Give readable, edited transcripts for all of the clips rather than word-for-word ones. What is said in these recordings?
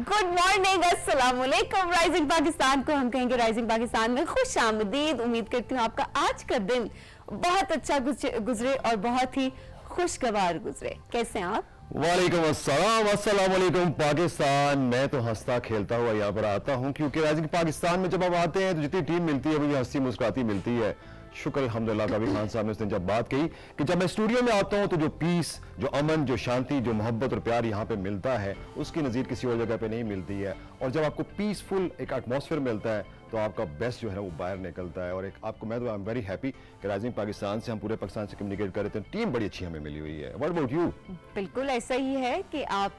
Good morning, अस्सलाम वालेकुम। Rising Pakistan को हम कहेंगे राइजिंग पाकिस्तान में खुश आमदीद। उम्मीद करती हूँ आपका आज का दिन बहुत अच्छा गुजरे और बहुत ही खुशगवार गुजरे। कैसे हैं आप? वालेकुम अस्सलाम, अस्सलाम वालेकुम पाकिस्तान। मैं तो हंसता खेलता हुआ यहाँ पर आता हूँ क्योंकि राइजिंग पाकिस्तान में जब आप आते हैं तो जितनी टीम मिलती है मुझे हंसी मुस्कुराती मिलती है। शुक्र अल्हम्दुलिल्लाह कबीर खान साहब ने उस दिन जब बात कही कि जब मैं स्टूडियो में आता हूँ तो जो पीस, जो अमन, जो शांति, जो मोहब्बत और प्यार यहाँ पे मिलता है उसकी नज़ीर किसी और जगह पे नहीं मिलती है। और जब आपको पीसफुल एक एटमॉस्फेयर मिलता है तो आपका बेस्ट जो है ना वो बाहर निकलता है। और एक आपको मैं तो आई एम वेरी हैप्पी कि राइजिंग पाकिस्तान से हम पूरे पाकिस्तान से कम्युनिकेट कर रहे थे। टीम बड़ी अच्छी हमें मिली हुई है। What about you? बिल्कुल ऐसा ही है कि आप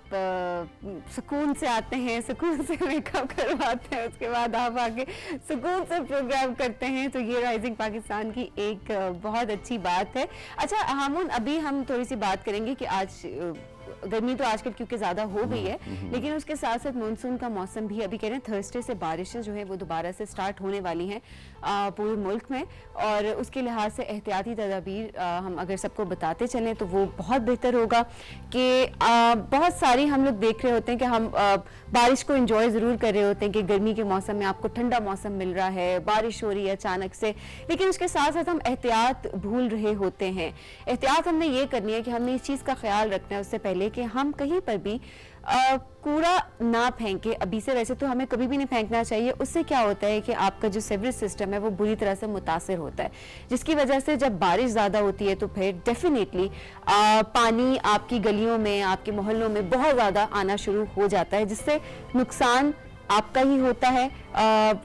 सुकून से आते हैं, सुकून से मेकअप करवाते हैं, उसके बाद आप आके सुकून से प्रोग्राम करते हैं, तो ये राइजिंग पाकिस्तान की एक बहुत अच्छी बात है। अच्छा हामून, अभी हम थोड़ी सी बात करेंगे कि आज गर्मी तो आजकल क्योंकि ज़्यादा हो गई है, लेकिन उसके साथ साथ मानसून का मौसम भी अभी कह रहे हैं थर्सडे से बारिशें जो है वो दोबारा से स्टार्ट होने वाली हैं पूरे मुल्क में। और उसके लिहाज से एहतियाती तदाबीर हम अगर सबको बताते चलें तो वो बहुत बेहतर होगा कि बहुत सारी हम लोग देख रहे होते हैं कि हम बारिश को इंजॉय ज़रूर कर रहे होते हैं कि गर्मी के मौसम में आपको ठंडा मौसम मिल रहा है, बारिश हो रही है अचानक से, लेकिन उसके साथ साथ हम एहतियात भूल रहे होते हैं। एहतियात हमने ये करनी है कि हमने इस चीज़ का ख्याल रखना है उससे पहले कि हम कहीं पर भी कूड़ा ना फेंके। अभी से वैसे तो हमें कभी भी नहीं फेंकना चाहिए, उससे क्या होता है कि आपका जो सीवरेज सिस्टम है वो बुरी तरह से मुतासिर होता है, जिसकी वजह से जब बारिश ज़्यादा होती है तो फिर डेफिनेटली पानी आपकी गलियों में, आपके मोहल्लों में बहुत ज़्यादा आना शुरू हो जाता है, जिससे नुकसान आपका ही होता है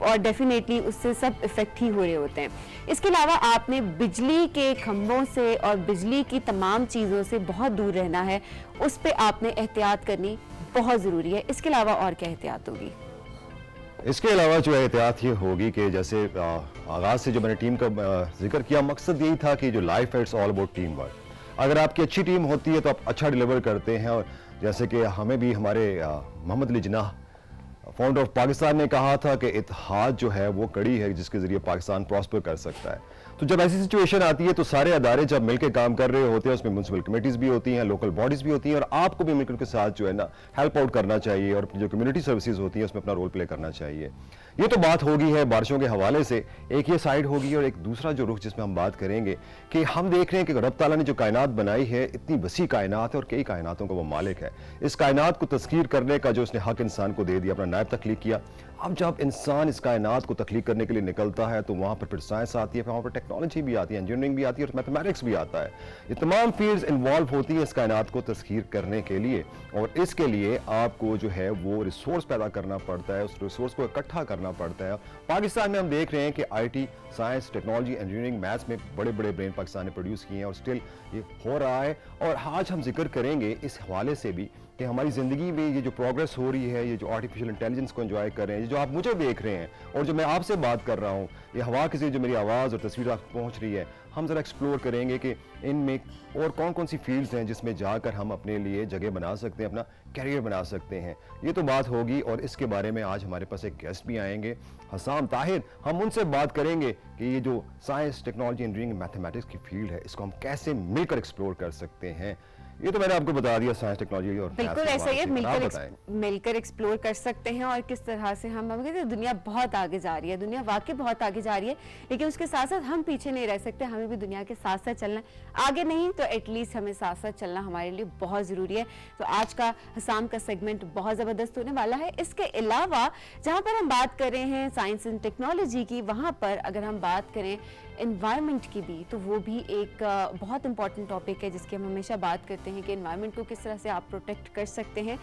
और डेफिनेटली उससे सब इफेक्ट ही हो रहे होते हैं। इसके अलावा आपने बिजली के खंभों से और बिजली की तमाम चीज़ों से बहुत दूर रहना है, उस पर आपने एहतियात करनी बहुत ज़रूरी है। इसके अलावा और क्या एहतियात होगी? इसके अलावा जो एहतियात ये होगी कि जैसे आगाज़ से जो मैंने टीम का जिक्र किया, मकसद यही था कि जो लाइफ है it's all about team work. अगर आपकी अच्छी टीम होती है तो आप अच्छा डिलीवर करते हैं। और जैसे कि हमें भी हमारे मोहम्मद अली जिन्नाह फाउंडर ऑफ पाकिस्तान ने कहा था कि इत्तेहाद जो है वो कड़ी है जिसके ज़रिए पाकिस्तान प्रॉस्पर कर सकता है। तो जब ऐसी सिचुएशन आती है तो सारे अदारे जब मिलकर काम कर रहे होते हैं, उसमें म्यूनसिपल कमेटीज़ भी होती हैं, लोकल बॉडीज़ भी होती हैं, और आपको भी मिलकर के साथ जो है ना हेल्प आउट करना चाहिए और जो कम्युनिटी सर्विसेज होती हैं उसमें अपना रोल प्ले करना चाहिए। ये तो बात होगी है बारिशों के हवाले से, एक ये साइड होगी। और एक दूसरा जो रुख जिसमें हम बात करेंगे कि हम देख रहे हैं कि रब ताला ने जो कायनात बनाई है, इतनी वसी कायनात है और कई कायनातों का वो मालिक है। इस कायनात को तस्खीर करने का जो उसने हक इंसान को दे दिया, अपना नायब तख्लीक किया। अब जब इंसान इस कायनात को तख्लीक करने के लिए निकलता है तो वहाँ पर फिर साइंस आती है, फिर वहाँ पर टेक्नोलॉजी भी आती है, इंजीनियरिंग भी आती है और मैथमेटिक्स भी आता है। ये तमाम फील्ड्स इन्वॉल्व होती हैं इस कायनात को तस्खीर करने के लिए। और इसके लिए आपको जो है वो रिसोर्स पैदा करना पड़ता है, उस रिसोर्स को इकट्ठा करना पड़ता है। पाकिस्तान में हम देख रहे हैं कि IT, science, technology, engineering, maths में बड़े बड़े ब्रेन पाकिस्तान ने प्रोड्यूस किए हैं और स्टिल ये हो रहा है। और आज हम जिक्र करेंगे इस हवाले से भी कि हमारी ज़िंदगी में ये जो प्रोग्रेस हो रही है, ये जो आर्टिफिशियल इंटेलिजेंस को एंजॉय कर रहे हैं, ये जो आप मुझे देख रहे हैं और जो मैं आपसे बात कर रहा हूँ, ये हवा के ज़रिए जो मेरी आवाज़ और तस्वीर आप पहुँच रही है, हम ज़रा एक्सप्लोर करेंगे कि इनमें और कौन कौन सी फील्ड्स हैं जिसमें जाकर हम अपने लिए जगह बना सकते हैं, अपना कैरियर बना सकते हैं। ये तो बात होगी। और इसके बारे में आज हमारे पास एक गेस्ट भी आएंगे, हसाम ताहिर। हम उनसे बात करेंगे कि ये जो साइंस, टेक्नोलॉजी, इंजीनियरिंग, मैथमेटिक्स की फील्ड है, इसको हम कैसे मिलकर एक्सप्लोर कर सकते हैं। ये तो मैंने आपको बता दिया, साइंस, टेक्नोलॉजी और बिल्कुल ऐसा ही है, मिलकर एक्सप्लोर कर सकते हैं। और किस तरह से हम कहते हैं दुनिया बहुत आगे जा रही है, दुनिया वाकई बहुत आगे जा रही है, लेकिन उसके साथ साथ हम पीछे नहीं रह सकते, हमें भी दुनिया के साथ साथ चलना है। आगे नहीं तो एटलीस्ट हमें साथ साथ चलना हमारे लिए बहुत ज़रूरी है। तो आज का हसाम का सेगमेंट बहुत ज़बरदस्त होने वाला है। इसके अलावा जहाँ पर हम बात कर रहे हैं साइंस एंड टेक्नोलॉजी की, वहाँ पर अगर हम बात करें एनवायरनमेंट की भी, तो वो भी एक बहुत इंपॉर्टेंट टॉपिक है जिसकी हम हमेशा बात करते हैं कि एनवायरनमेंट को किस तरह से आप प्रोटेक्ट कर सकते हैं।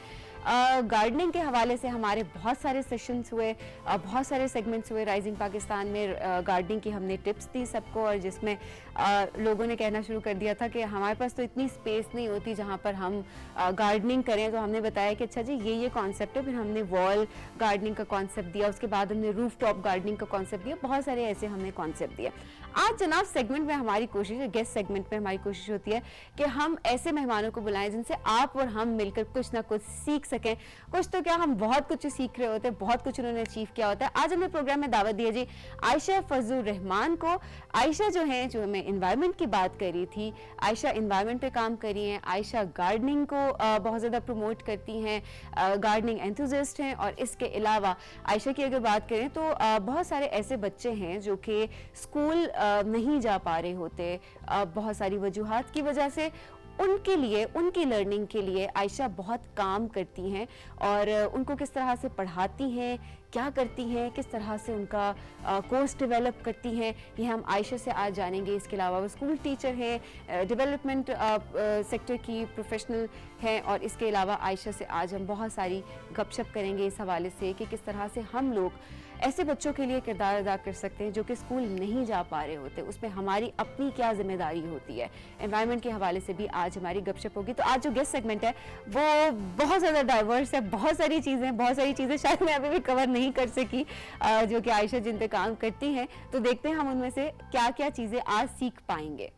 गार्डनिंग के हवाले से हमारे बहुत सारे सेशंस हुए, बहुत सारे सेगमेंट्स हुए राइजिंग पाकिस्तान में। गार्डनिंग की हमने टिप्स दी सबको, और जिसमें लोगों ने कहना शुरू कर दिया था कि हमारे पास तो इतनी स्पेस नहीं होती जहाँ पर हम गार्डनिंग करें। तो हमने बताया कि अच्छा जी ये कॉन्सेप्ट है। फिर हमने वॉल गार्डनिंग का कॉन्सेप्ट दिया, उसके बाद हमने रूफ टॉप गार्डनिंग का कॉन्सेप्ट दिया, बहुत सारे ऐसे हमने कॉन्सेप्ट दिए। आज जनाब सेगमेंट में हमारी कोशिश है, गेस्ट सेगमेंट में हमारी कोशिश होती है कि हम ऐसे मेहमानों को बुलाएं जिनसे आप और हम मिलकर कुछ ना कुछ सीख सकें। कुछ तो क्या, हम बहुत कुछ सीख रहे होते हैं, बहुत कुछ उन्होंने अचीव किया होता है। आज हमने प्रोग्राम में दावत दी है जी आयशा फजलुर रहमान को। आयशा जो है, जो हमें इन्वायरमेंट की बात कर रही थी, आयशा इन्वायरमेंट पे काम कर रही हैं। आयशा गार्डनिंग को बहुत ज़्यादा प्रमोट करती हैं, गार्डनिंग एंथुसिस्ट हैं। और इसके अलावा आयशा की अगर बात करें तो बहुत सारे ऐसे बच्चे हैं जो कि स्कूल नहीं जा पा रहे होते बहुत सारी वजूहात की वजह से। उनके लिए, उनकी लर्निंग के लिए आयशा बहुत काम करती हैं और उनको किस तरह से पढ़ाती हैं, क्या करती हैं, किस तरह से उनका कोर्स डेवलप करती हैं, ये हम आयशा से आज जानेंगे। इसके अलावा वो स्कूल टीचर हैं, डेवलपमेंट सेक्टर की प्रोफेशनल हैं। और इसके अलावा आयशा से आज हम बहुत सारी गपशप करेंगे इस हवाले से कि किस तरह से हम लोग ऐसे बच्चों के लिए किरदार अदा कर सकते हैं जो कि स्कूल नहीं जा पा रहे होते, उसमें हमारी अपनी क्या जिम्मेदारी होती है। एनवायरनमेंट के हवाले से भी आज हमारी गपशप होगी। तो आज जो गेस्ट सेगमेंट है वो बहुत ज़्यादा डाइवर्स है, बहुत सारी चीज़ें शायद मैं अभी भी कवर नहीं कर सकी जो कि आयशा जिन पे काम करती हैं। तो देखते हैं हम उनमें से क्या क्या चीज़ें आज सीख पाएंगे।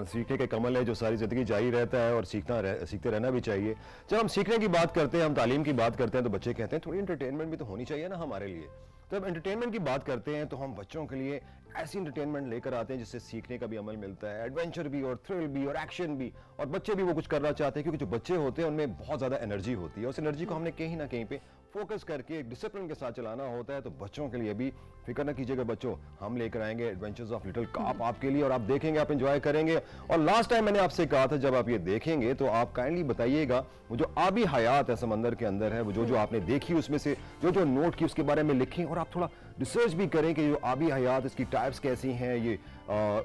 सीखने के कमल है जो सारी जिंदगी जारी रहता है और सीखते रहना भी चाहिए। जब हम सीखने की बात करते हैं, हम तालीम की बात करते हैं, तो बच्चे कहते हैं थोड़ी एंटरटेनमेंट भी तो होनी चाहिए ना हमारे लिए। तो जब एंटरटेनमेंट की बात करते हैं तो हम बच्चों के लिए ऐसी एंटरटेनमेंट लेकर आते हैं जिससे सीखने का भी अमल मिलता है, एडवेंचर भी और थ्रिल भी और एक्शन भी, और बच्चे भी वो कुछ करना चाहते हैं क्योंकि जो बच्चे होते हैं उनमें बहुत ज़्यादा एनर्जी होती है। उस एनर्जी को हमने कहीं ना कहीं पे फोकस करके डिसिप्लिन के साथ चलाना होता है। तो बच्चों के लिए भी फिक्र ना कीजिएगा बच्चों, हम लेकर आएंगे एडवेंचर्स ऑफ लिटिल कार्प आपके लिए, और आप देखेंगे, आप एंजॉय करेंगे। और लास्ट टाइम मैंने आपसे कहा था जब आप ये देखेंगे तो आप काइंडली बताइएगा वो जो आबी हयात है समंदर के अंदर है, वो जो आपने देखी उसमें से जो नोट की उसके बारे में लिखें, और आप थोड़ा रिसर्च भी करें कि जो आबी हयात इसकी टाइप्स कैसी हैं, ये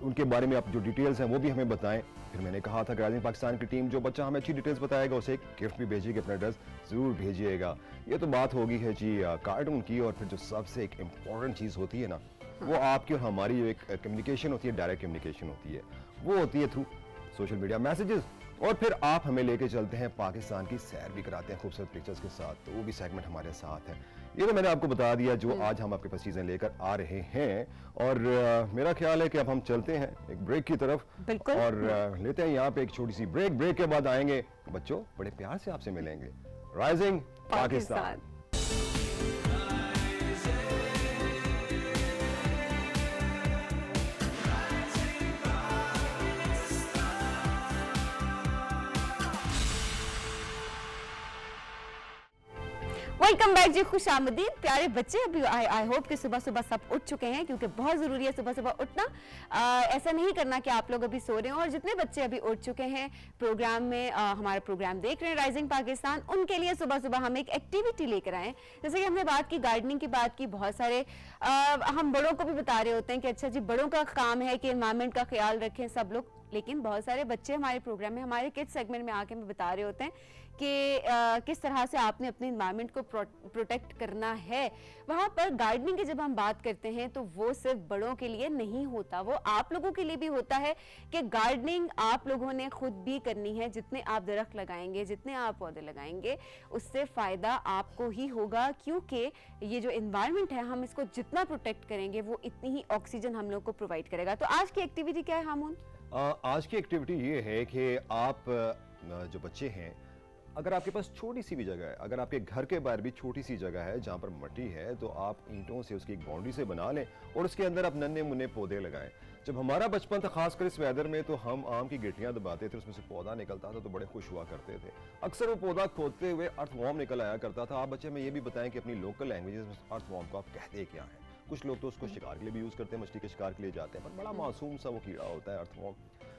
उनके बारे में आप जो डिटेल्स हैं वो भी हमें बताएं। फिर मैंने कहा था राइजिंग पाकिस्तान की टीम जो बच्चा हमें अच्छी डिटेल्स बताएगा उसे एक गिफ्ट भी भेजिएगा, अपना एड्रेस जरूर भेजिएगा। ये तो बात होगी है जी कार्टून की। और फिर जो सबसे एक इम्पॉर्टेंट चीज़ होती है ना, वो आपकी और हमारी जो एक कम्युनिकेशन होती है, डायरेक्ट कम्युनिकेशन होती है, वो होती है थ्रू सोशल मीडिया मैसेजेस। और फिर आप हमें लेके चलते हैं पाकिस्तान की सैर भी कराते हैं खूबसूरत पिक्चर्स के साथ, तो वो भी सेगमेंट हमारे साथ है। ये तो मैंने आपको बता दिया जो आज हम आपके पास चीज़ें लेकर आ रहे हैं। और मेरा ख्याल है कि अब हम चलते हैं एक ब्रेक की तरफ, और लेते हैं यहाँ पे एक छोटी सी ब्रेक के बाद आएंगे बच्चों, बड़े प्यार से आपसे मिलेंगे राइजिंग पाकिस्तान। वेलकम बैक जी, खुश आमदीद प्यारे बच्चे। अभी आई होप कि सुबह सुबह सब उठ चुके हैं क्योंकि बहुत ज़रूरी है सुबह सुबह उठना। ऐसा नहीं करना कि आप लोग अभी सो रहे हो। और जितने बच्चे अभी उठ चुके हैं प्रोग्राम में, हमारा प्रोग्राम देख रहे हैं राइजिंग पाकिस्तान, उनके लिए सुबह सुबह हम एक एक्टिविटी लेकर आए। जैसे कि हमने बात की गार्डनिंग की, बात की, बहुत सारे हम बड़ों को भी बता रहे होते हैं कि अच्छा जी बड़ों का काम है कि एनवायरनमेंट का ख्याल रखें सब लोग, लेकिन बहुत सारे बच्चे हमारे प्रोग्राम में, हमारे किड्स सेगमेंट में आके हमें बता रहे होते हैं कि किस तरह से आपने अपने एनवायरनमेंट को प्रोटेक्ट करना है। वहाँ पर गार्डनिंग की जब हम बात करते हैं तो वो सिर्फ बड़ों के लिए नहीं होता, वो आप लोगों के लिए भी होता है कि गार्डनिंग आप लोगों ने खुद भी करनी है। जितने आप दरख्त लगाएंगे, जितने आप पौधे लगाएंगे, उससे फ़ायदा आपको ही होगा, क्योंकि ये जो एनवायरनमेंट है हम इसको जितना प्रोटेक्ट करेंगे वो इतनी ही ऑक्सीजन हम लोग को प्रोवाइड करेगा। तो आज की एक्टिविटी क्या है हामून? आज की एक्टिविटी ये है कि आप जो बच्चे हैं, अगर आपके पास छोटी सी भी जगह है, अगर आपके घर के बाहर भी छोटी सी जगह है जहाँ पर मिट्टी है, तो आप ईंटों से उसकी एक बाउंड्री से बना लें और उसके अंदर आप नन्हे मुन्ने पौधे लगाएं। जब हमारा बचपन था खासकर इस वेदर में, तो हम आम की गिट्टियाँ दबाते थे, उसमें से पौधा निकलता था तो बड़े खुश हुआ करते थे। अक्सर वो पौधा खोदते हुए अर्थवॉर्म निकल आया करता था। आप बच्चे में ये भी बताएं कि अपनी लोकल लैंग्वेज में अर्थवॉर्म को आप कहते क्या है। कुछ लोग तो उसको शिकार के लिए भी यूज़ करते हैं, मछली के शिकार के लिए जाते हैं, पर बड़ा मासूम सा वो कीड़ा होता है अर्थवॉर्म।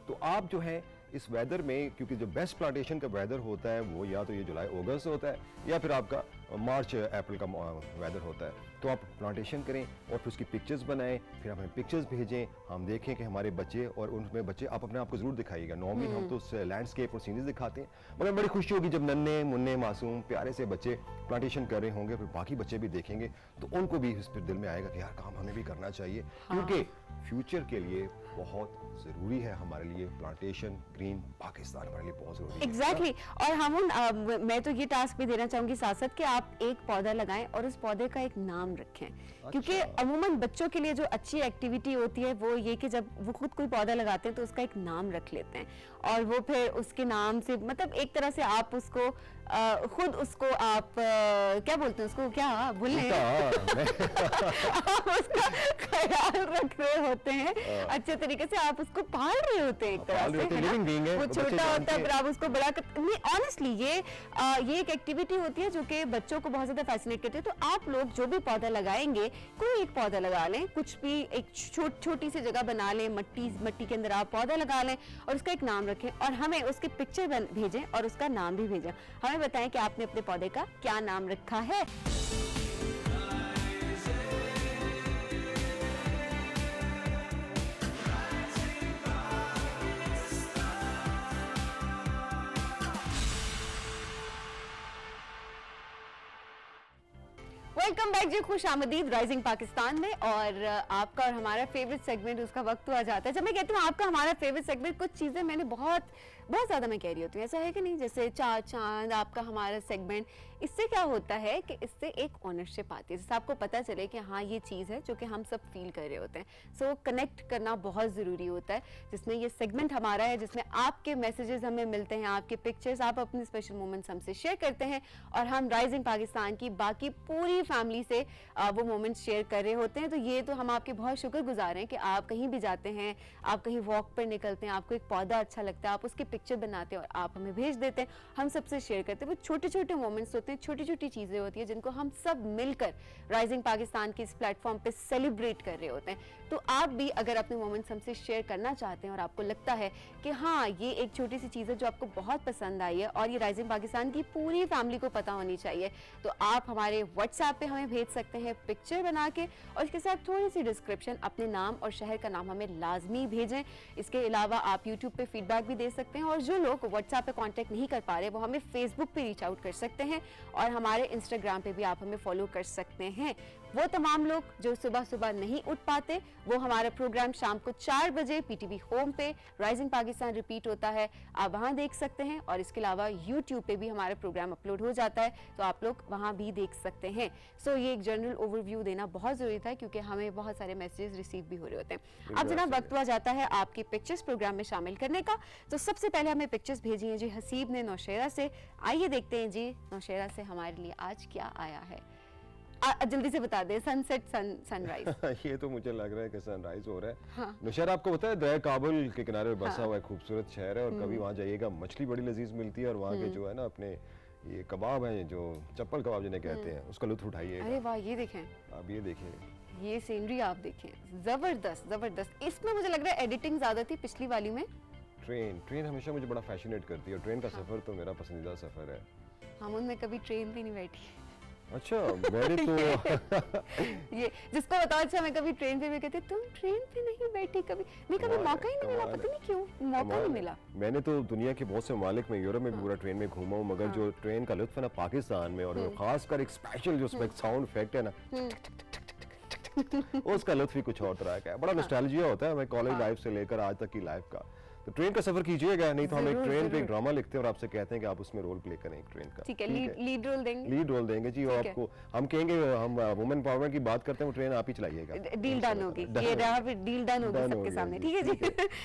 तो आप जो है इस वेदर में, क्योंकि जो बेस्ट प्लांटेशन का वेदर होता है वो या तो ये जुलाई अगस्त होता है या फिर आपका मार्च अप्रैल का वेदर होता है, तो आप प्लांटेशन करें और फिर उसकी पिक्चर्स बनाएं, फिर हमें पिक्चर्स भेजें, हम देखें कि हमारे बच्चे, और उनमें बच्चे आप अपने आप को जरूर दिखाइएगा। नॉर्मली हम तो लैंडस्केप और सीनरीज दिखाते हैं, मगर बड़ी खुशी होगी जब नन्हे मुन्ने मासूम प्यारे से बच्चे प्लांटेशन कर रहे होंगे, फिर बाकी बच्चे भी देखेंगे तो उनको भी इस पर दिल में आएगा कि यार काम हमें भी करना चाहिए, क्योंकि फ्यूचर के लिए बहुत ज़रूरी है हमारे लिए प्लांटेशन। ग्रीन पाकिस्तान हमारे लिए बहुत ज़रूरी है। एग्जैक्टली। और हम मैं तो ये टास्क भी देना चाहूंगी साथ साथ कि आप एक पौधा लगाएं और उस पौधे का एक नाम रखें, क्योंकि अमूमन बच्चों के लिए जो अच्छी एक्टिविटी होती है वो ये कि जब वो खुद कोई पौधा लगाते हैं तो उसका एक नाम रख लेते हैं और वो फिर उसके नाम से, मतलब एक तरह से आप उसको खुद उसको आप क्या बोलते हैं उसको, क्या भूलने आप उसका ख्याल रख रहे होते हैं अच्छे तरीके से, आप उसको पाल रहे होते हैं एक तरह से, है ना? वो छोटा होता है फिर आप उसको बड़ा ऑनेस्टली ये एक एक्टिविटी होती है जो कि बच्चों को बहुत ज्यादा फैसिनेट करती है। तो आप लोग जो भी पौधा लगाएंगे, कोई एक पौधा लगा लें, कुछ भी एक छोटी सी जगह बना लें, मट्टी के अंदर आप पौधा लगा लें और उसका एक नाम रखें और हमें उसके पिक्चर भेजें और उसका नाम भी भेजें। हमें बताएं कि आपने अपने पौधे का क्या नाम रखा है। वेलकम बैक जी, खुश आमदीद राइजिंग पाकिस्तान में। और आपका और हमारा फेवरेट सेगमेंट उसका वक्त तो आ जाता है जब मैं कहती हूँ आपका हमारा फेवरेट सेगमेंट। कुछ चीजें मैंने बहुत ज्यादा मैं कह रही होती हूँ, ऐसा है कि नहीं? जैसे चार चांद, आपका हमारा सेगमेंट, इससे क्या होता है कि इससे एक ऑनरशिप आती है, जिससे आपको पता चले कि हाँ ये चीज़ है जो कि हम सब फील कर रहे होते हैं। सो कनेक्ट करना बहुत ज़रूरी होता है, जिसमें ये सेगमेंट हमारा है, जिसमें आपके मैसेजेस हमें मिलते हैं, आपके पिक्चर्स, आप अपने स्पेशल मोमेंट्स हमसे शेयर करते हैं और हम राइजिंग पाकिस्तान की बाकी पूरी फैमिली से वो मोमेंट्स शेयर कर रहे होते हैं। तो ये तो हम आपके बहुत शुक्रगुजार हैं कि आप कहीं भी जाते हैं, आप कहीं वॉक पर निकलते हैं, आपको एक पौधा अच्छा लगता है, आप उसके पिक्चर बनाते हैं और आप हमें भेज देते हैं, हम सबसे शेयर करते हैं। वो छोटे छोटे मोमेंट्स होते हैं, छोटी छोटी चीजें होती है जिनको हम सब मिलकर राइजिंग पाकिस्तान के इस प्लेटफॉर्म पे सेलिब्रेट कर रहे होते हैं। तो आप भी अगर अपने मोमेंट्स हमसे शेयर करना चाहते हैं और आपको लगता है कि हाँ ये एक छोटी सी चीज़ है जो आपको बहुत पसंद आई है और ये राइजिंग पाकिस्तान की पूरी फैमिली को पता होनी चाहिए, तो आप हमारे व्हाट्सएप पे हमें भेज सकते हैं पिक्चर बना के और इसके साथ थोड़ी सी डिस्क्रिप्शन, अपने नाम और शहर का नाम हमें लाजमी भेजें। इसके अलावा आप यूट्यूब पे फीडबैक भी दे सकते हैं और जो लोग व्हाट्सएप पे कांटेक्ट नहीं कर पा रहे वो हमें फेसबुक पे रीच आउट कर सकते हैं और हमारे इंस्टाग्राम पे भी आप हमें फॉलो कर सकते हैं। वो तमाम लोग जो सुबह सुबह नहीं उठ पाते, वो हमारा प्रोग्राम शाम को 4 बजे पीटीवी होम पे राइजिंग पाकिस्तान रिपीट होता है, आप वहां देख सकते हैं और इसके अलावा यूट्यूब पे भी हमारा प्रोग्राम अपलोड हो जाता है, तो आप लोग वहां भी देख सकते हैं। सो ये एक जनरल ओवरव्यू देना बहुत जरूरी था क्योंकि हमें बहुत सारे मैसेजेस रिसीव भी हो रहे होते हैं। अब जनाब वक्त हुआ जाता है आपकी पिक्चर्स प्रोग्राम में शामिल करने का। तो सबसे पहले हमें पिक्चर्स भेजी हैं जी हसीब ने नौशेरा से। आइए देखते हैं जी नौशेरा से हमारे लिए आज क्या आया है। जल्दी से बता दे, सनसेट सनराइज ये तो मुझे लग रहा है कि सनराइज हो रहा है। हाँ। नौशेरा आपको पता है दरिया काबुल के किनारे पे बसा हुआ है, खूबसूरत शहर है और कभी वहाँ जाइएगा, मछली बड़ी लजीज मिलती है और वहाँ के जो है ना अपने ये कबाब हैं, जो चप्पल कबाब जिन्हें कहते हैं, उसका लुत्फ उठाइएगा। अरे वाह, ये देखें, आप ये देखिए, ये सीनरी आप देखें, जबरदस्त जबरदस्त। इसमें मुझे लग रहा है एडिटिंग ज्यादा थी पिछली वाली में। ट्रेन हमेशा मुझे बड़ा फैसिनेट करती है, ट्रेन का सफर तो मेरा पसंदीदा सफर है। हम उनमें कभी ट्रेन पे नहीं बैठी। अच्छा, मैंने तो ये जिसको बताओ, अच्छा मैं कभी ट्रेन पे भी कहती तुम ट्रेन पे नहीं बैठी कभी, नहीं कभी मौका ही नहीं मिला, पता नहीं क्यों मौका नहीं मिला। मैंने तो दुनिया के बहुत से ममालिक में, यूरोप में भी पूरा ट्रेन में घूमा हूँ, मगर जो ट्रेन का लुत्फ है ना पाकिस्तान में, और खासकर एक स्पेशल जो साउंड इफेक्ट है ना, उसका लुत्फ ही कुछ और तरह का है। बड़ा नॉस्टैल्जिया होता है हमें कॉलेज लाइफ से लेकर आज तक की लाइफ का। तो ट्रेन का सफर कीजिएगा, नहीं तो हम एक ट्रेन पे एक ड्रामा लिखते हैं और आपसे कहते हैं कि आप उसमें रोल प्ले करें एक ट्रेन का। ठीक है, लीड रोल देंगे। लीड रोल देंगे जी, और आपको हम कहेंगे, हम वुमेन पावर की बात करते हैं, वो ट्रेन आप ही चलाइएगा। डील डन होगी, ये रहा फिर डील डन होगी सबके सामने। ठीक है जी,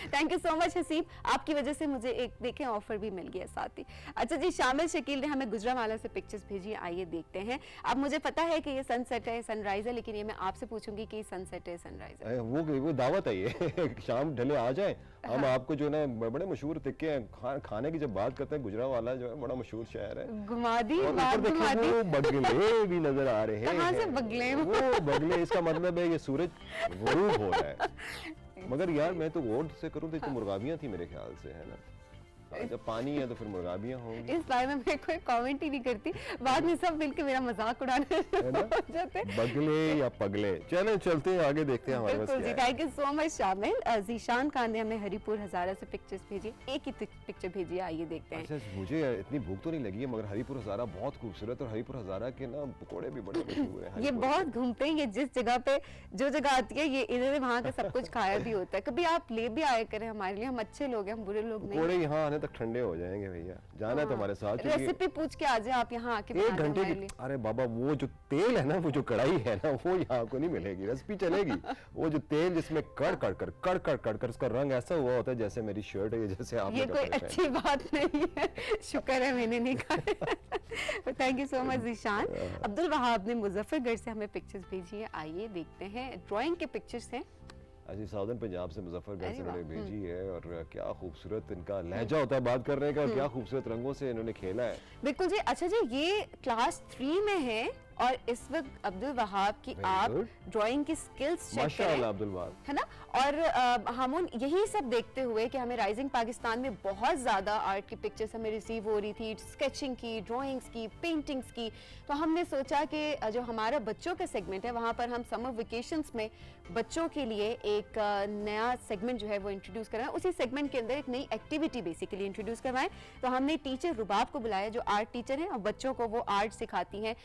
thank you so much Haseeb, आपकी वजह से मुझे एक देखें ऑफर भी मिल गया साथ ही। अच्छा जी, शामिल शकील ने हमें गुजरांवाला से पिक्चर्स भेजी है, आइए देखते हैं। अब मुझे पता है कि ये सनसेट है, सनराइज है, लेकिन ये मैं आपसे पूछूंगी कि सनसेट है सनराइज है। वो दावत है ये शाम ढले आ जाए, हम आपको जो ना बड़े मशहूर टिक्के हैं खाने की जब बात करते हैं, गुजरांवाला जो है बड़ा मशहूर शहर है। घुमा दी बगले भी नजर आ रहे हैं। कहाँ से बगले? वो बगले, इसका मतलब है ये सूरज गुरूब हो रहा है। मगर यार मैं तो गौर से करूँ तो मुर्गाबियां थी मेरे ख्याल से, है ना? जब पानी है तो फिर मुर्गाबियां होंगी। इस बारे में मैं कोई कमेंट ही नहीं करती, बाद में सब मिलकर मेरा मजाक उड़ाने जाते। बगले या पगले। चलें चलते हैं आगे, देखते हैं हमारे पास क्या है। थैंक यू सो मच शामिल। जीशान खान ने हमें हरीपुर हजारा से पिक्चर्स भेजी, एक ही पिक्चर भेजी है, आइए देखते हैं। अच्छा, मुझे इतनी भूख तो नहीं लगी है, मगर हरीपुर हजारा बहुत खूबसूरत और हरीपुर हजारा के ना पकौड़े भी बड़े मशहूर हैं। ये बहुत घूमते हैं, ये जिस जगह पे जो जगह आती है ये इधर वहाँ का सब कुछ खाया भी होता है। कभी आप ले भी आया करें हमारे लिए, हम अच्छे लोग हैं, हम बुरे लोग नहीं। पकौड़े यहाँ आने तक ठंडे हो जाएंगे भैया, जाना है तुम्हारे साथ। रेसिपी पूछ के आ जाए आप यहाँ आके 1 घंटे की। अरे बाबा वो जो तेल है ना, वो जो कढ़ाई है ना, वो यहाँ को नहीं मिलेगी, रेसिपी चलेगी। वो जो तेल जिसमें कड़ उसका रंग ऐसा हुआ होता है जैसे मेरी शर्ट है, जैसे आप। ये कोई अच्छी बात नहीं है, शुक्र है मैंने नहीं खाया। Thank you so much Zeeshan. Abdul Wahab ने मुजफ्फरगढ़ से हमें पिक्चर्स भेजी है, आइए देखते हैं। ड्राइंग के पिक्चर्स हैं जी, साउदर्न पंजाब से मुजफ्फरगढ़ से उन्होंने भेजी है, और क्या खूबसूरत इनका लहजा होता है बात करने का, क्या खूबसूरत रंगों से इन्होंने खेला है। बिल्कुल जी। अच्छा जी, ये क्लास 3 में है और इस वक्त अब्दुल वहाब की आप ड्राइंग की स्किल्स चेक माशाअल्लाह अब्दुल वहाब, है ना। और हम यही सब देखते हुए कि हमें राइजिंग पाकिस्तान में बहुत ज़्यादा आर्ट की पिक्चर्स हमें रिसीव हो रही थी, स्केचिंग की, ड्राइंग्स की, पेंटिंग्स की, तो हमने सोचा कि जो हमारा बच्चों का सेगमेंट है वहाँ पर हम समर वेकेशंस में बच्चों के लिए एक नया सेगमेंट जो है वो इंट्रोड्यूस करवाएं। उसी सेगमेंट के अंदर एक नई एक्टिविटी बेसिकली इंट्रोड्यूस करवाएं। तो हमने टीचर रुबाब को बुलाया जो आर्ट टीचर हैं और बच्चों को वो आर्ट सिखाती हैं,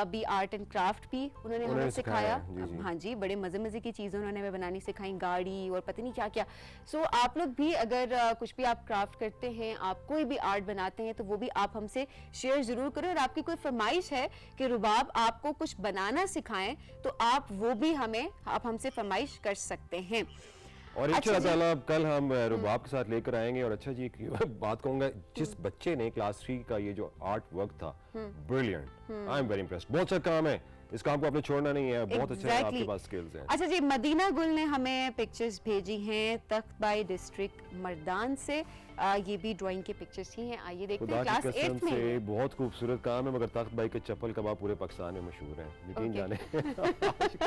भी आर्ट एंड क्राफ्ट भी उन्होंने हमें सिखाया। हाँ जी, बड़े मजे की चीजें उन्होंने हमें बनानी सिखाई, गाड़ी और पता नहीं क्या क्या। सो आप लोग भी अगर कुछ भी आप क्राफ्ट करते हैं, आप कोई भी आर्ट बनाते हैं, तो वो भी आप हमसे शेयर जरूर करें। और आपकी कोई फरमाइश है कि रुबाब आपको कुछ बनाना सिखाएं, तो आप वो भी आप हमसे फरमाइश कर सकते हैं। और इंशाअल्लाह कल हम रुबाब के साथ लेकर आएंगे। और अच्छा जी, एक बात कहूंगा, जिस बच्चे ने क्लास 3 का ये जो आर्ट वर्क था, brilliant, I am very impressed. बहुत अच्छा काम है, इस काम को आपने छोड़ना नहीं है, बहुत अच्छा है, आपके पास स्किल्स हैं। अच्छा जी, मदीना गुल ने हमें पिक्चर्स भेजी हैं तख्त बाई डिस्ट्रिक्ट मर्दान से। ये भी ड्राइंग के पिक्चर्स ही हैं, आइए देखते हैं। क्लास 8 में बहुत खूबसूरत काम है, मगर तख्त बाई के चप्पल कबाब पूरे पाकिस्तान में मशहूर है, यकीन जाने।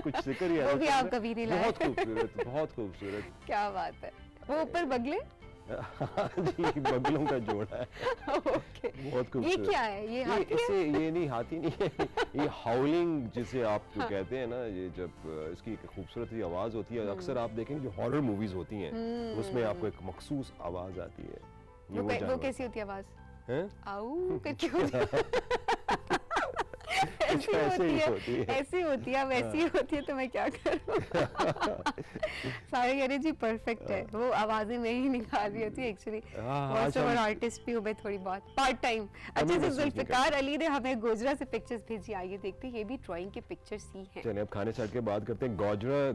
कुछ जिक्र ही है, वो भी आप कभी नहीं लाए। बहुत खूबसूरत, बहुत खूबसूरत। क्या बात है। वो ऊपर बगले जी, बगलों का जोड़ा है। ओके। बहुत खूबसूरत। ये क्या है? ये हाथी है? ये नहीं, हाथी नहीं है, ये हाउलिंग जिसे आप कहते हैं ना, ये जब इसकी एक खूबसूरत ही आवाज होती है। अक्सर आप देखेंगे जो हॉरर मूवीज होती हैं उसमें आपको एक मखसूस आवाज आती है। वो कैसी होती है आवाज? आऊ करके होती है। ऐसी होती है, वैसी होती है, तो मैं क्या करूं। सारे कह रहे जी परफेक्ट है, वो आवाजें मैं ही निकाल रही होती है एक्चुअली। वॉइस ओवर आर्टिस्ट भी हूं मैं थोड़ी बहुत, पार्ट टाइम। अच्छा जी, जुल्फिकार अली ने हमें गोजरा से पिक्चर्स भेजी, आइए देखते हैं। ये भी ड्राइंग के पिक्चर्स ही हैं। चलिए अब खाने छाट के बात करते हैं।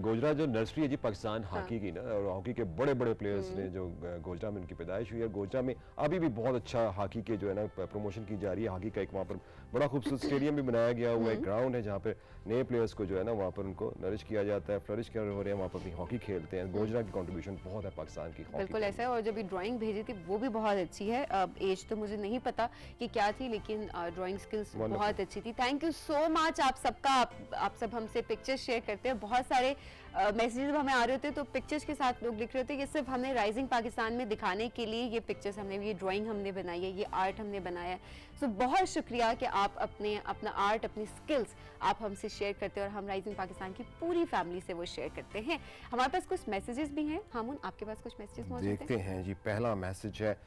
गोजरा जो नर्सरी है जी पाकिस्तान हॉकी की ना, और हॉकी के बड़े बड़े प्लेयर्स ने जो गोजरा में उनकी पैदाइश हुई है। गोजरा में अभी भी बहुत अच्छा हॉकी के जो है ना प्रमोशन की जा रही है। हॉकी का एक वहाँ पर बड़ा खूबसूरत स्टेडियम भी बनाया गया हुआ एक ग्राउंड है जहाँ पे नए प्लेयर्स को जो है ना वहाँ पर उनको नरिश किया जाता है, फ्लरिश किया हो रहे हैं, वहाँ पर अपनी हॉकी खेलते हैं। गोजरा की कंट्रीब्यूशन बहुत है पाकिस्तान की हॉकी। बिल्कुल ऐसा है। और जब ये ड्राइंग भेजी थी वो भी बहुत अच्छी है। अब एज तो मुझे नहीं पता कि क्या थी, लेकिन ड्राइंग स्किल्स बहुत अच्छी थी। थैंक यू सो मच आप सबका। आप सब हमसे पिक्चर्स शेयर करते हैं, बहुत सारे मैसेजेस हमें आ रहे होते हैं, तो पिक्चर्स के साथ लोग लिख रहे होते हैं कि सिर्फ हमने राइजिंग पाकिस्तान में दिखाने के लिए ये पिक्चर्स हमने, ये ड्राइंग हमने बनाई है, ये आर्ट हमने बनाया है। सो बहुत शुक्रिया कि आप अपना आर्ट, अपनी स्किल्स आप हमसे शेयर करते हैं, और हम राइजिंग पाकिस्तान की पूरी फैमिली से वो शेयर करते हैं। हमारे पास कुछ मैसेजेस भी हैं। हामुन, आपके पास कुछ मैसेजेस मौजूद हैं? देखते हैं जी। पहला मैसेज है,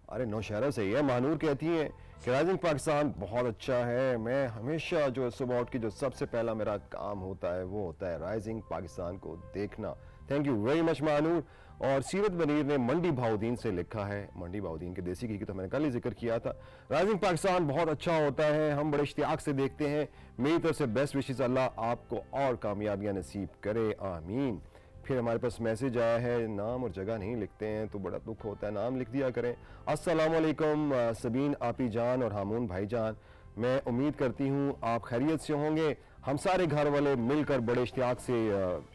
अरे नौशहरा से ही है। मानूर कहती है कि राइजिंग पाकिस्तान बहुत अच्छा है। मैं हमेशा जो सुबह उठ के जो सबसे पहला मेरा काम होता है वो होता है राइजिंग पाकिस्तान को देखना। Thank you very much Manur. और सीरत बनीर ने मंडी भाउद्दीन से लिखा है, मंडी भाउद्दीन के देसी घी की तो मैंने कल ही जिक्र किया था। राइजिंग पाकिस्तान बहुत अच्छा होता है, हम बड़े इश्तियाक से देखते हैं। मेरी तरफ से बेस्ट विशेस, अल्लाह आपको और कामयाबियां नसीब करे, आमीन। फिर हमारे पास मैसेज आया है, नाम और जगह नहीं लिखते हैं तो बड़ा दुख होता है, नाम लिख दिया करें। अस्सलाम वालेकुम सबीन आपी जान और हामून भाईजान, मैं उम्मीद करती हूँ आप खैरियत से होंगे। हम सारे घर वाले मिलकर बड़े इश्तियाक से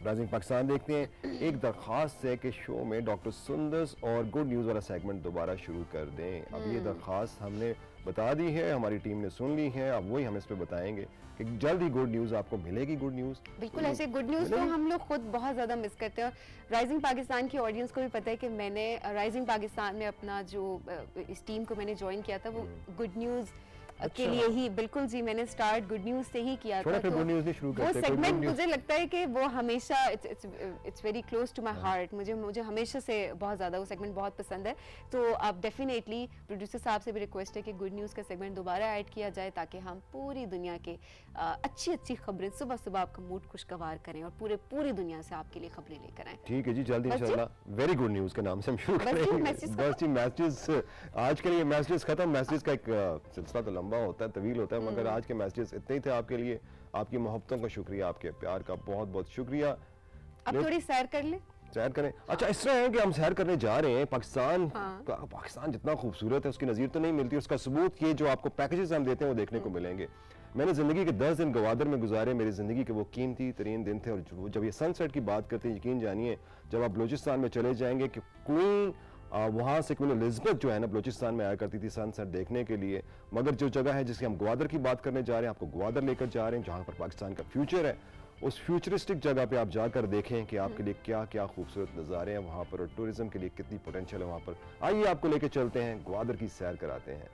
राइजिंग पाकिस्तान देखते हैं। एक दरख्वास्त है कि शो में डॉक्टर सुंदस और गुड न्यूज़ वाला सेगमेंट दोबारा शुरू कर दें। अब ये दरख्वास्त हमने बता दी है, हमारी टीम ने सुन ली है, अब वही हम इस पे बताएंगे कि जल्द ही गुड न्यूज़ आपको मिलेगी। गुड न्यूज़ बिल्कुल ऐसे गुड न्यूज़ तो हम लोग खुद बहुत ज़्यादा मिस करते हैं। और राइजिंग पाकिस्तान की ऑडियंस को भी पता है कि मैंने राइजिंग पाकिस्तान में अपना जो इस टीम को मैंने ज्वाइन किया था वो गुड न्यूज़ के लिए ही, बिल्कुल जी, मैंने स्टार्ट गुड न्यूज से ही किया था। फिर गुड न्यूज नहीं शुरू वो करते, सेगमेंट मुझे लगता है कि वो हमेशा it's very close to my heart, मुझे हमेशा से बहुत ज्यादा वो सेगमेंट बहुत पसंद है। तो आप डेफिनेटली प्रोड्यूसर साहब से भी रिक्वेस्ट है कि गुड न्यूज का सेगमेंट दोबारा ऐड किया जाए, ताकि हम पूरी दुनिया के अच्छी अच्छी खबरें सुबह सुबह आपका मूड खुशगवार करें और पूरी दुनिया से आपके लिए खबरें लेकर आए। ठीक है जी, जल्दी बस जी। इंशाल्लाह वेरी गुड न्यूज के नाम से हम शुरू बस जी, करेंगे। मैसेज बस जी, मैसेज आज के लिए मैसेज खत्म। मैसेज का एक सिलसिला तो लंबा होता है, तवील होता है, मगर आज के मैसेज इतने ही थे आपके लिए। आपकी मोहब्बतों का शुक्रिया, आपके प्यार का बहुत बहुत शुक्रिया। अब थोड़ी सैर कर ले। सैर करें। अच्छा, इस तरह है कि हम सैर करने जा रहे हैं पाकिस्तान। पाकिस्तान जितना खूबसूरत है उसकी नज़ीर तो नहीं मिलती। उसका सबूत ये जो आपको पैकेजेस हम देते हैं वो देखने को मिलेंगे। मैंने ज़िंदगी के 10 दिन गवादर में गुजारे, मेरी ज़िंदगी के वो कीमती तरीन दिन थे। और जब ये सनसेट की बात करते हैं, यकीन जानिए, जब आप बलूचिस्तान में चले जाएंगे कि क्वीन वहाँ से क्वीन एलिज़ाबेथ जो है ना बलूचिस्तान में आया करती थी सनसेट देखने के लिए। मगर जो जगह है जिसकी हम ग्वादर की बात करने जा रहे हैं, आपको ग्वादर लेकर जा रहे हैं, जहाँ पर पाकिस्तान का फ्यूचर है। उस फ्यूचरिस्टिक जगह पे आप जाकर देखें कि आपके लिए क्या क्या खूबसूरत नज़ारे हैं वहाँ पर, और टूरिज्म के लिए कितनी पोटेंशियल है वहाँ पर। आइए आपको लेके चलते हैं, ग्वादर की सैर कराते हैं।